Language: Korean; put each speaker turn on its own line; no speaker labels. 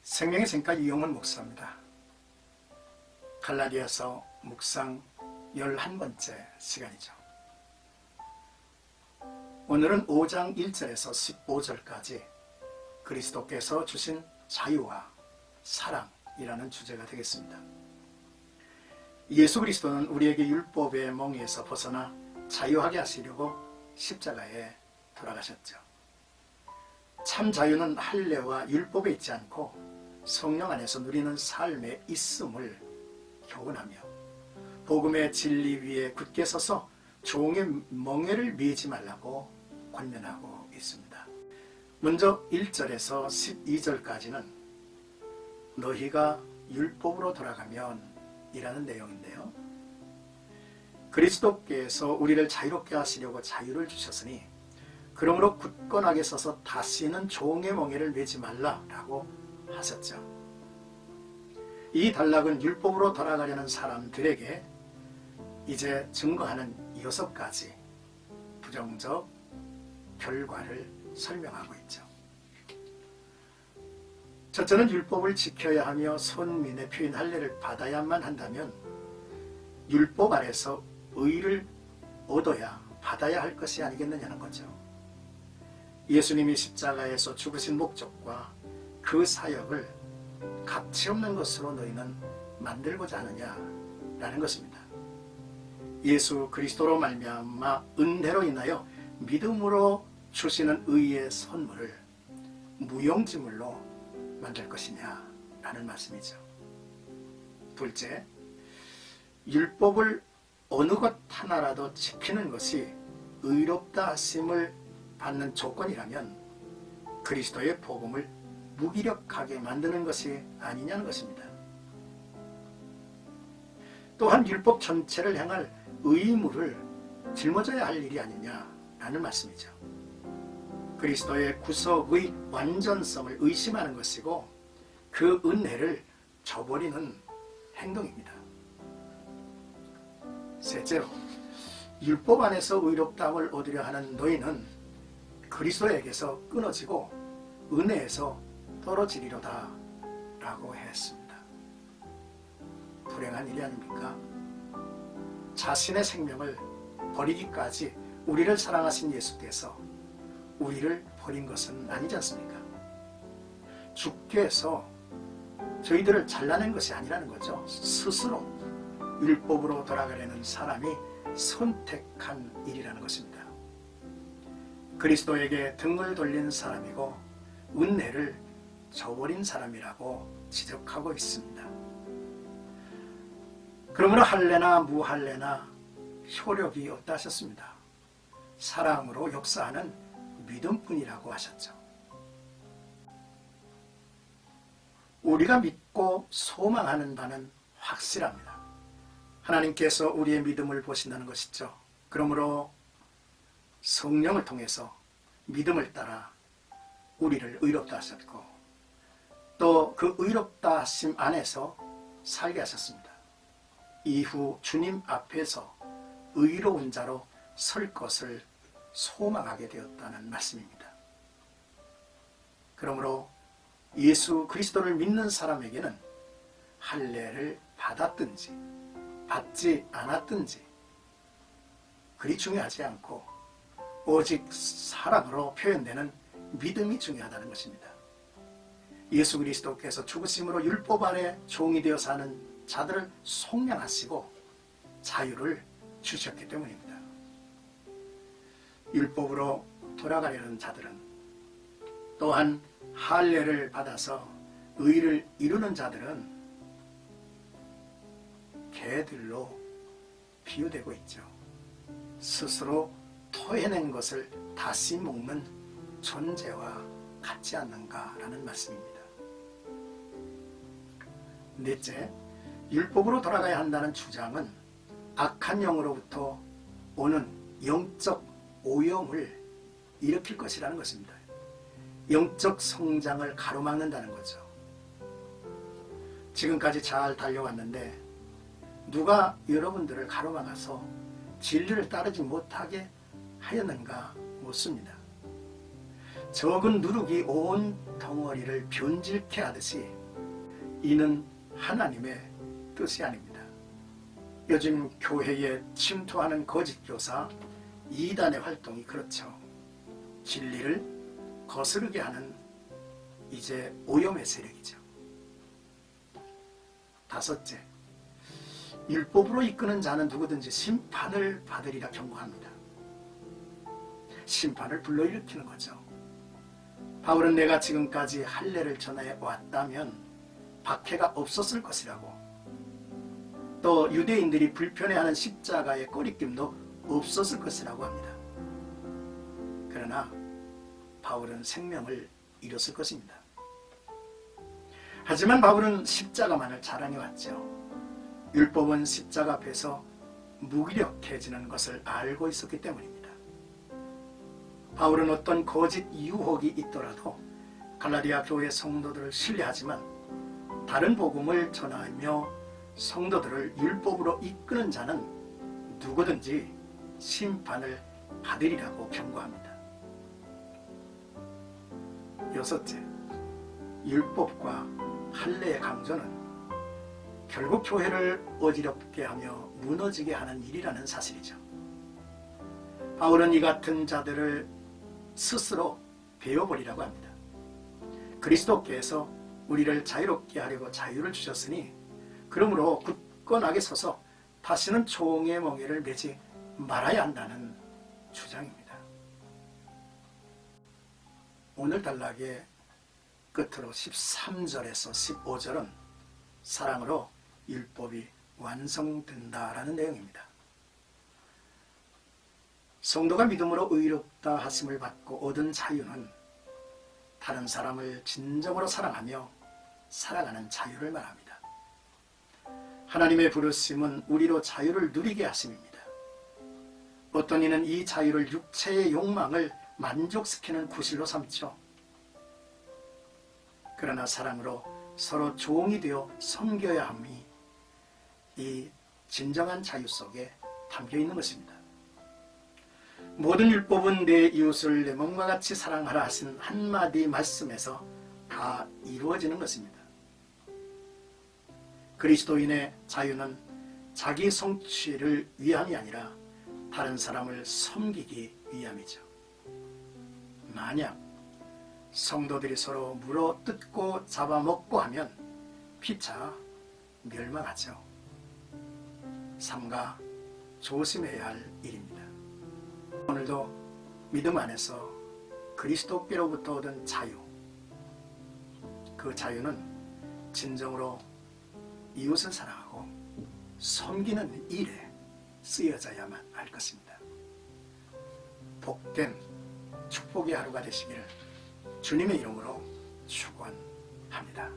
생명의 샘가 이용훈 목사입니다. 갈라디아서 묵상 11번째 시간이죠. 오늘은 5장 1절에서 15절까지 그리스도께서 주신 자유와 사랑이라는 주제가 되겠습니다. 예수 그리스도는 우리에게 율법의 멍에서 벗어나 자유하게 하시려고 십자가에 돌아가셨죠. 참 자유는 할례와 율법에 있지 않고 성령 안에서 누리는 삶에 있음을 교훈하며 복음의 진리 위에 굳게 서서 종의 멍에를 매지 말라고 권면하고 있습니다. 먼저 1절에서 12절까지는 너희가 율법으로 돌아가면 이라는 내용인데요. 그리스도께서 우리를 자유롭게 하시려고 자유를 주셨으니 그러므로 굳건하게 서서 다시는 종의 멍에를 매지 말라라고 하셨죠. 이 단락은 율법으로 돌아가려는 사람들에게 이제 증거하는 6가지 부정적 결과를 설명하고 있죠. 첫째는 율법을 지켜야 하며 손민의 표인 할례를 받아야만 한다면 율법 아래서 의를 얻어야 받아야 할 것이 아니겠느냐는 거죠. 예수님이 십자가에서 죽으신 목적과 그 사역을 가치없는 것으로 너희는 만들고자 하느냐라는 것입니다. 예수 그리스도로 말미암아 은혜로 인하여 믿음으로 주시는 의의 선물을 무용지물로 만들 것이냐라는 말씀이죠. 둘째, 율법을 어느 것 하나라도 지키는 것이 의롭다 하심을 받는 조건이라면 그리스도의 복음을 무기력하게 만드는 것이 아니냐는 것입니다. 또한 율법 전체를 향할 의무를 짊어져야 할 일이 아니냐라는 말씀이죠. 그리스도의 구속의 완전성을 의심하는 것이고 그 은혜를 저버리는 행동입니다. 셋째로, 율법 안에서 의롭다함을 얻으려 하는 너희는 그리스도에게서 끊어지고 은혜에서 떨어지리로다 라고 했습니다. 불행한 일이 아닙니까? 자신의 생명을 버리기까지 우리를 사랑하신 예수께서 우리를 버린 것은 아니지 않습니까? 주께서 저희들을 잘라낸 것이 아니라는 거죠. 스스로 율법으로 돌아가려는 사람이 선택한 일이라는 것입니다. 그리스도에게 등을 돌린 사람이고 은혜를 저버린 사람이라고 지적하고 있습니다. 그러므로 할례나 무할례나 효력이 없다 하셨습니다. 사랑으로 역사하는 믿음뿐이라고 하셨죠. 우리가 믿고 소망하는 바는 확실합니다. 하나님께서 우리의 믿음을 보신다는 것이죠. 그러므로 성령을 통해서 믿음을 따라 우리를 의롭다 하셨고 또 그 의롭다 하심 안에서 살게 하셨습니다. 이후 주님 앞에서 의로운 자로 설 것을 소망하게 되었다는 말씀입니다. 그러므로 예수 그리스도를 믿는 사람에게는 할례를 받았든지 받지 않았든지 그리 중요하지 않고 오직 사랑으로 표현되는 믿음이 중요하다는 것입니다. 예수 그리스도께서 죽으심으로 율법 아래 종이 되어 사는 자들을 속량하시고 자유를 주셨기 때문입니다. 율법으로 돌아가려는 자들은 또한 할례를 받아서 의를 이루는 자들은 개들로 비유되고 있죠. 스스로 토해낸 것을 다시 먹는 존재와 같지 않는가라는 말씀입니다. 넷째, 율법으로 돌아가야 한다는 주장은 악한 영으로부터 오는 영적 오염을 일으킬 것이라는 것입니다. 영적 성장을 가로막는다는 거죠. 지금까지 잘 달려왔는데 누가 여러분들을 가로막아서 진리를 따르지 못하게 하였는가 묻습니다. 적은 누룩이 온통 덩어리를 변질케 하듯이 이는 하나님의 뜻이 아닙니다. 요즘 교회에 침투하는 거짓 교사, 이단의 활동이 그렇죠. 진리를 거스르게 하는 이제 오염의 세력이죠. 다섯째, 율법으로 이끄는 자는 누구든지 심판을 받으리라 경고합니다. 심판을 불러일으키는 거죠. 바울은 내가 지금까지 할례를 전해 왔다면 박해가 없었을 것이라고, 또 유대인들이 불편해하는 십자가의 꺼리낌도 없었을 것이라고 합니다. 그러나 바울은 생명을 잃었을 것입니다. 하지만 바울은 십자가만을 자랑해왔죠. 율법은 십자가 앞에서 무기력해지는 것을 알고 있었기 때문입니다. 바울은 어떤 거짓 유혹이 있더라도 갈라디아 교회 성도들을 신뢰하지만 다른 복음을 전하며 성도들을 율법으로 이끄는 자는 누구든지 심판을 받으리라고 경고합니다. 여섯째, 율법과 할례의 강조는 결국 교회를 어지럽게 하며 무너지게 하는 일이라는 사실이죠. 바울은 이 같은 자들을 스스로 베어버리라고 합니다. 그리스도께서 우리를 자유롭게 하려고 자유를 주셨으니 그러므로 굳건하게 서서 다시는 종의 멍에를 매지 말아야 한다는 주장입니다. 오늘 단락의 끝으로 13절에서 15절은 사랑으로 율법이 완성된다라는 내용입니다. 성도가 믿음으로 의롭다 하심을 받고 얻은 자유는 다른 사람을 진정으로 사랑하며 살아가는 자유를 말합니다. 하나님의 부르심은 우리로 자유를 누리게 하심입니다. 어떤 이는 이 자유를 육체의 욕망을 만족시키는 구실로 삼죠. 그러나 사랑으로 서로 종이 되어 섬겨야 함이 이 진정한 자유 속에 담겨 있는 것입니다. 모든 율법은 내 이웃을 내 몸과 같이 사랑하라 하신 한마디 말씀에서 다 이루어지는 것입니다. 그리스도인의 자유는 자기 성취를 위함이 아니라 다른 사람을 섬기기 위함이죠. 만약 성도들이 서로 물어 뜯고 잡아먹고 하면 피차 멸망하죠. 삼가 조심해야 할 일입니다. 오늘도 믿음 안에서 그리스도께로부터 얻은 자유, 그 자유는 진정으로 이웃을 사랑하고 섬기는 일에 쓰여져야만 할 것입니다. 복된 축복의 하루가 되시기를 주님의 이름으로 축원합니다.